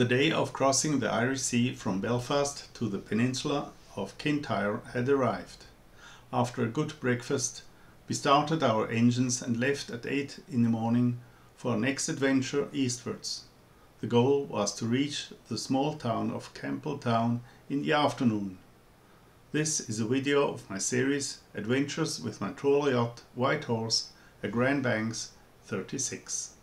The day of crossing the Irish Sea from Belfast to the peninsula of Kintyre had arrived. After a good breakfast, we started our engines and left at 8 in the morning for our next adventure eastwards. The goal was to reach the small town of Campbelltown in the afternoon. This is a video of my series Adventures with my trawler yacht White Horse at Grand Banks 36.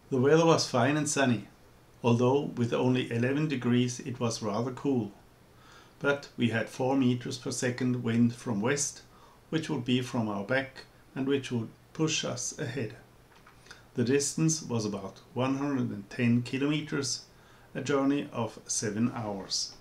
The weather was fine and sunny, although with only 11 degrees it was rather cool. But we had 4 meters per second wind from west, which would be from our back and which would push us ahead. The distance was about 110 kilometers, a journey of 7 hours.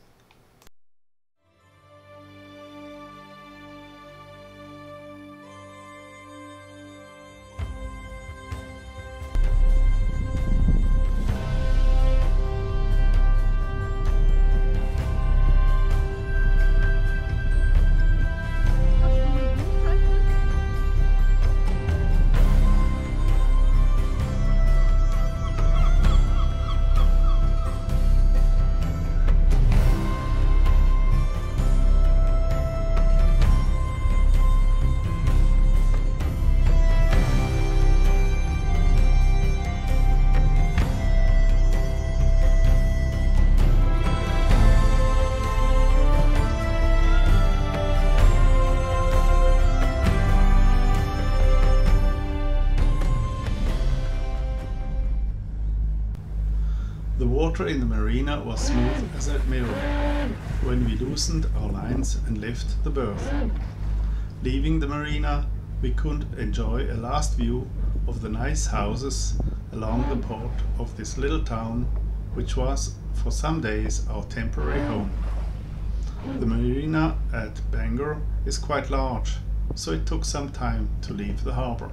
The water in the marina was smooth as a mirror when we loosened our lines and left the berth. Leaving the marina, we could enjoy a last view of the nice houses along the port of this little town, which was for some days our temporary home. The marina at Bangor is quite large, so it took some time to leave the harbour.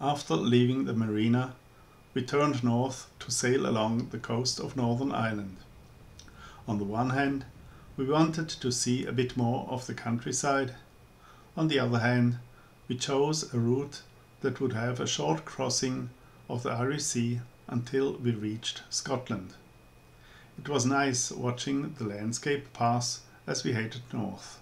After leaving the marina, we turned north to sail along the coast of Northern Ireland. On the one hand, we wanted to see a bit more of the countryside. On the other hand, we chose a route that would have a short crossing of the Irish Sea until we reached Scotland. It was nice watching the landscape pass as we headed north.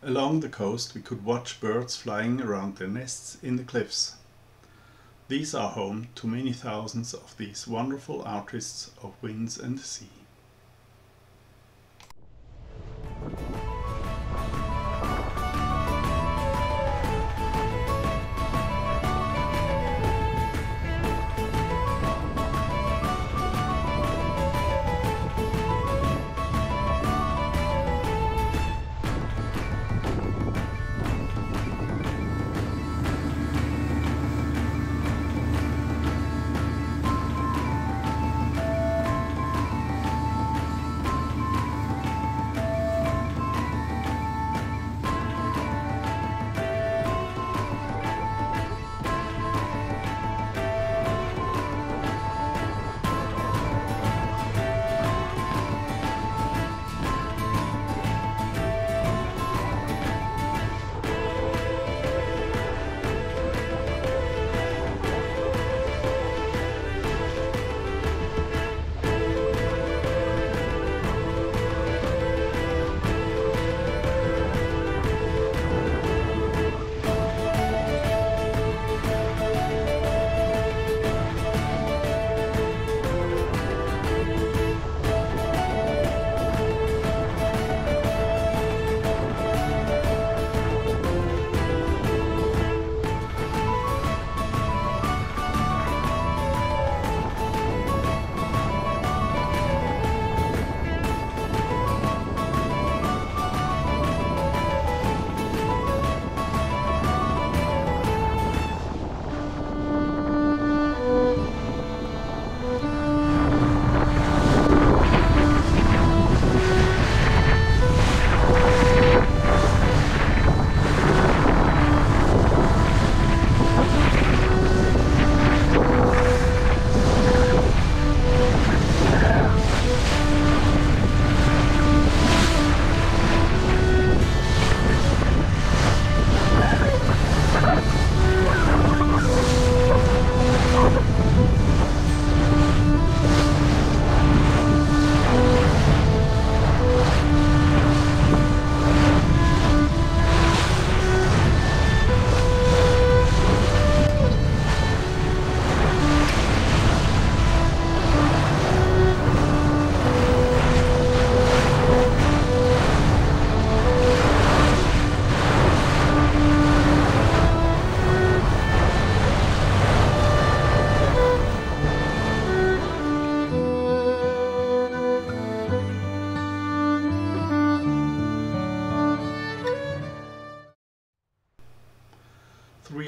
Along the coast we could watch birds flying around their nests in the cliffs. These are home to many thousands of these wonderful artists of winds and sea.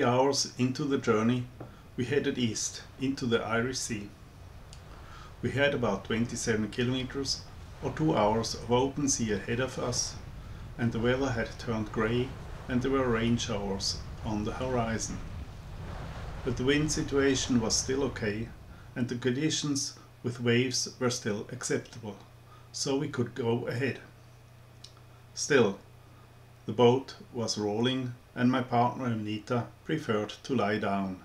Hours into the journey, we headed east into the Irish Sea. We had about 27 kilometers or 2 hours of open sea ahead of us, and the weather had turned grey and there were rain showers on the horizon. But the wind situation was still okay and the conditions with waves were still acceptable, so we could go ahead. Still, the boat was rolling and my partner Anita preferred to lie down.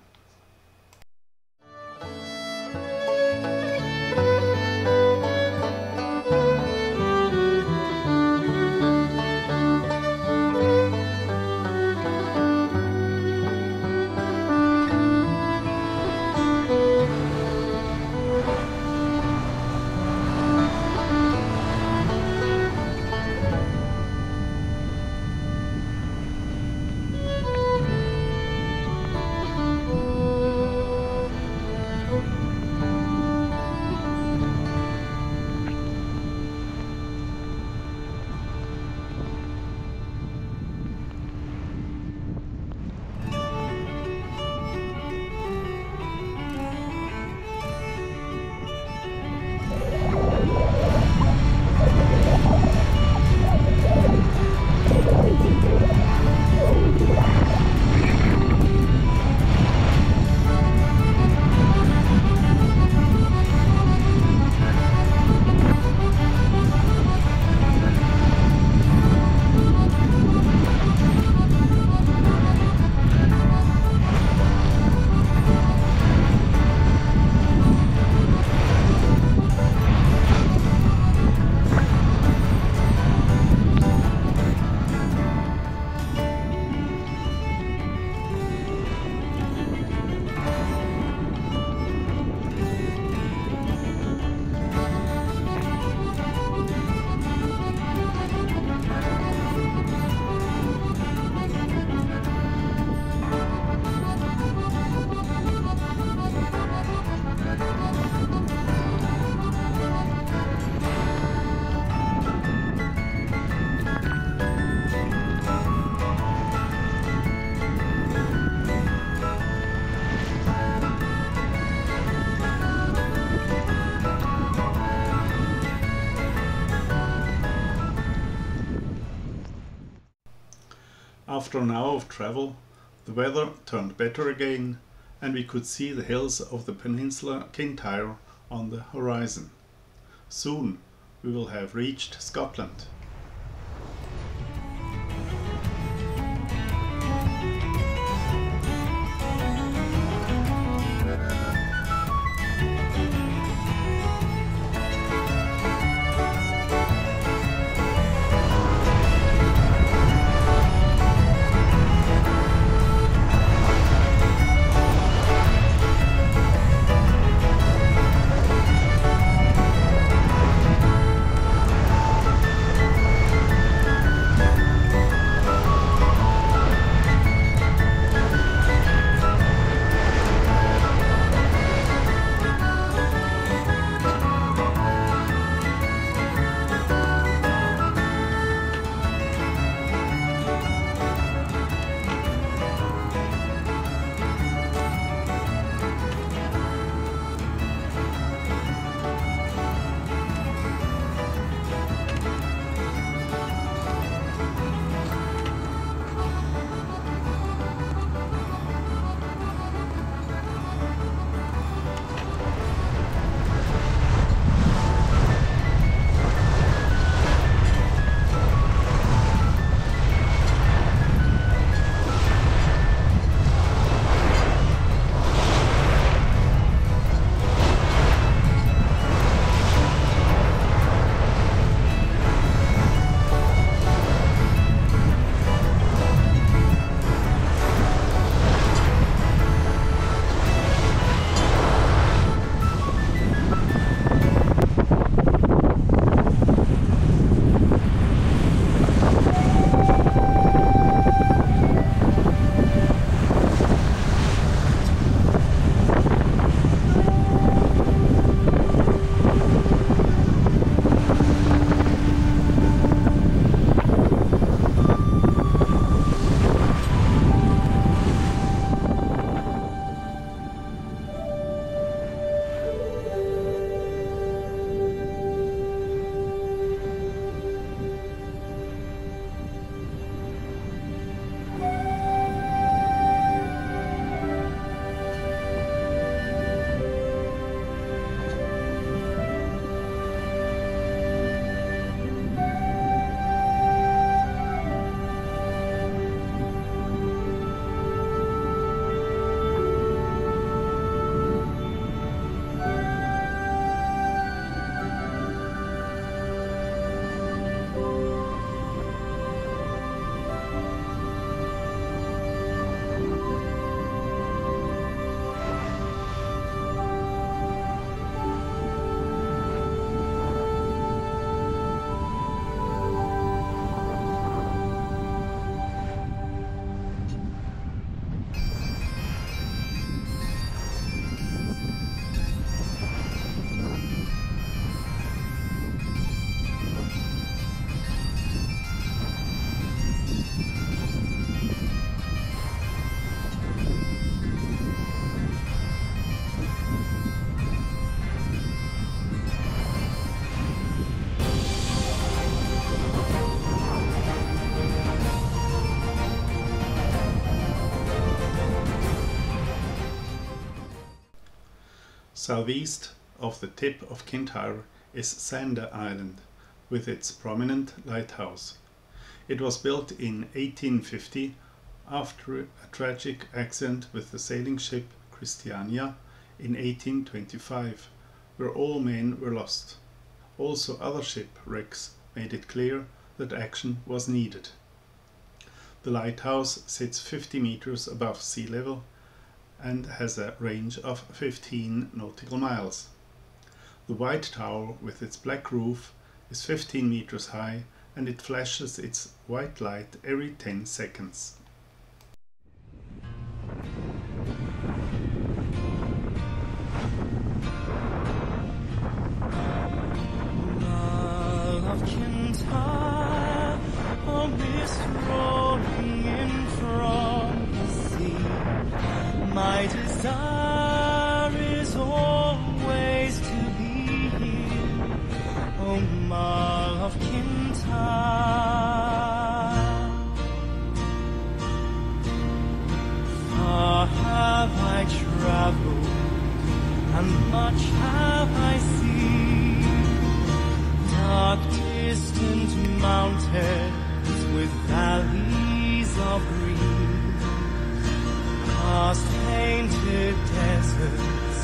After an hour of travel, the weather turned better again, and we could see the hills of the peninsula Kintyre on the horizon. Soon we will have reached Scotland. Southeast of the tip of Kintyre is Sanda Island, with its prominent lighthouse. It was built in 1850 after a tragic accident with the sailing ship Christiania in 1825, where all men were lost. Also other shipwrecks made it clear that action was needed. The lighthouse sits 50 meters above sea level and has a range of 15 nautical miles. The white tower with its black roof is 15 meters high and it flashes its white light every 10 seconds. My desire is always to be here, O Mull of Kintyre. mountains with valleys of green, past painted deserts,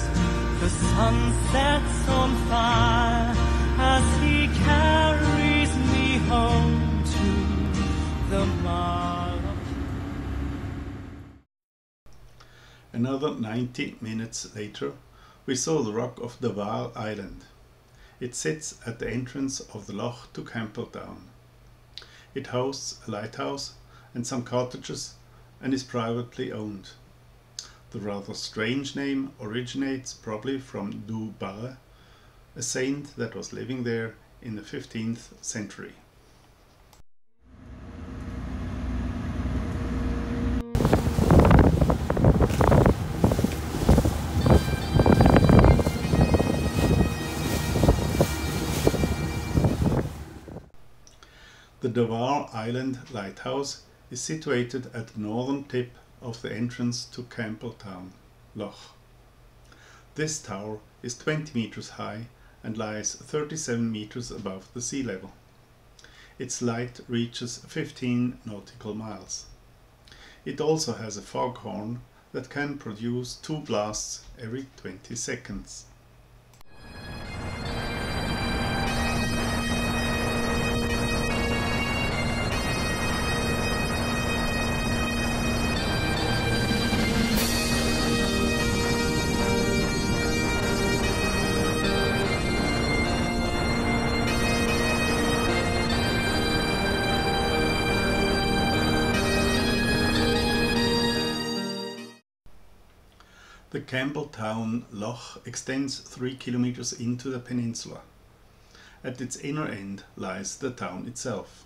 the sun sets on fire as he carries me home to the Mala. Another 90 minutes later, we saw the rock of Davao Island. It sits at the entrance of the loch to Campbelltown. It hosts a lighthouse and some cottages and is privately owned. The rather strange name originates probably from Du Barre, a saint that was living there in the 15th century. The Davao Island Lighthouse is situated at the northern tip of the entrance to Campbelltown Loch. This tower is 20 meters high and lies 37 meters above the sea level. Its light reaches 15 nautical miles. It also has a foghorn that can produce 2 blasts every 20 seconds. The Campbelltown Loch extends 3 kilometers into the peninsula. At its inner end lies the town itself.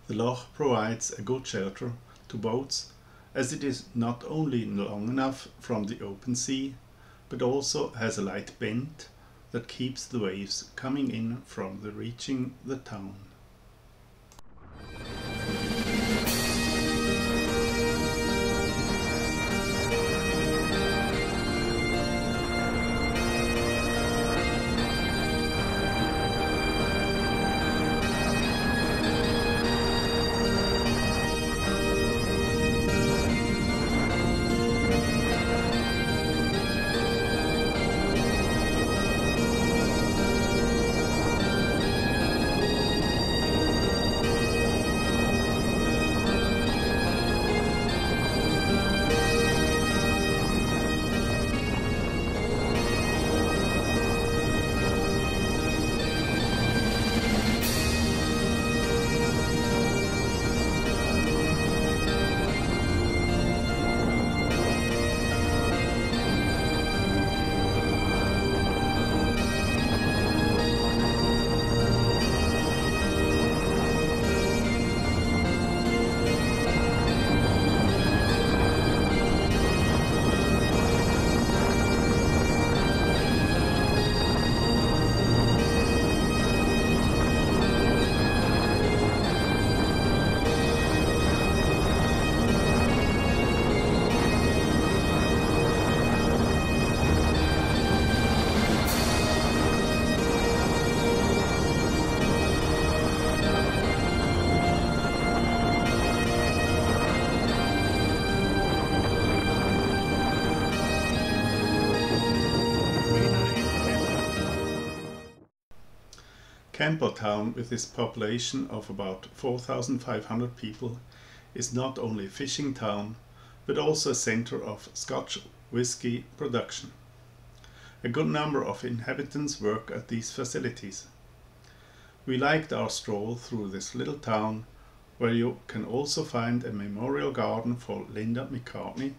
The loch provides a good shelter to boats, as it is not only long enough from the open sea, but also has a light bend that keeps the waves coming in from reaching the town. Campbelltown, with its population of about 4,500 people, is not only a fishing town, but also a centre of Scotch whisky production. A good number of inhabitants work at these facilities. We liked our stroll through this little town, where you can also find a memorial garden for Linda McCartney,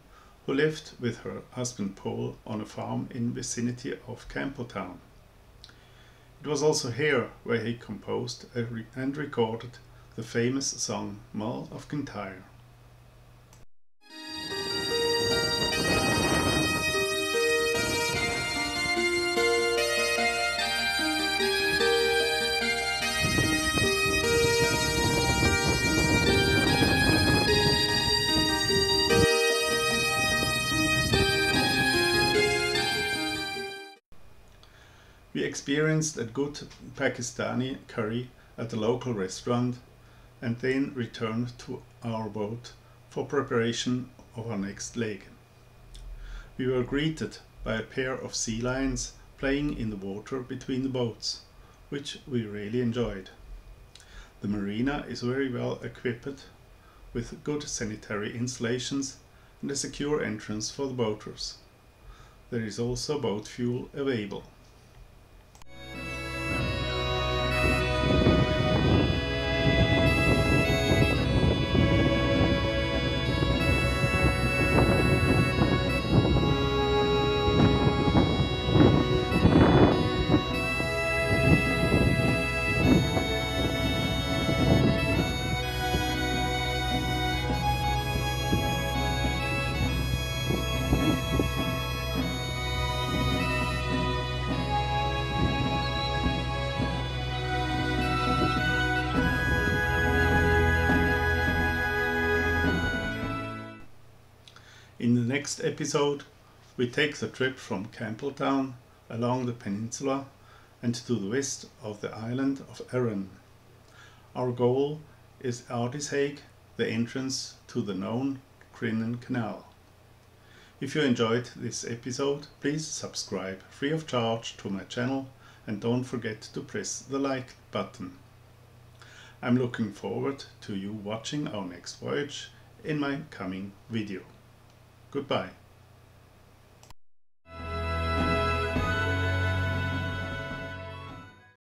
who lived with her husband Paul on a farm in the vicinity of Campbelltown. It was also here where he composed and recorded the famous song Mull of Kintyre. We experienced a good Pakistani curry at the local restaurant and then returned to our boat for preparation of our next leg. We were greeted by a pair of sea lions playing in the water between the boats, which we really enjoyed. The marina is very well equipped with good sanitary installations and a secure entrance for the boaters. There is also boat fuel available. In the next episode, we take the trip from Campbelltown along the peninsula and to the west of the island of Arran. Our goal is Ardishaig, the entrance to the known Crinan Canal. If you enjoyed this episode, please subscribe free of charge to my channel and don't forget to press the like button. I'm looking forward to you watching our next voyage in my coming video. Goodbye.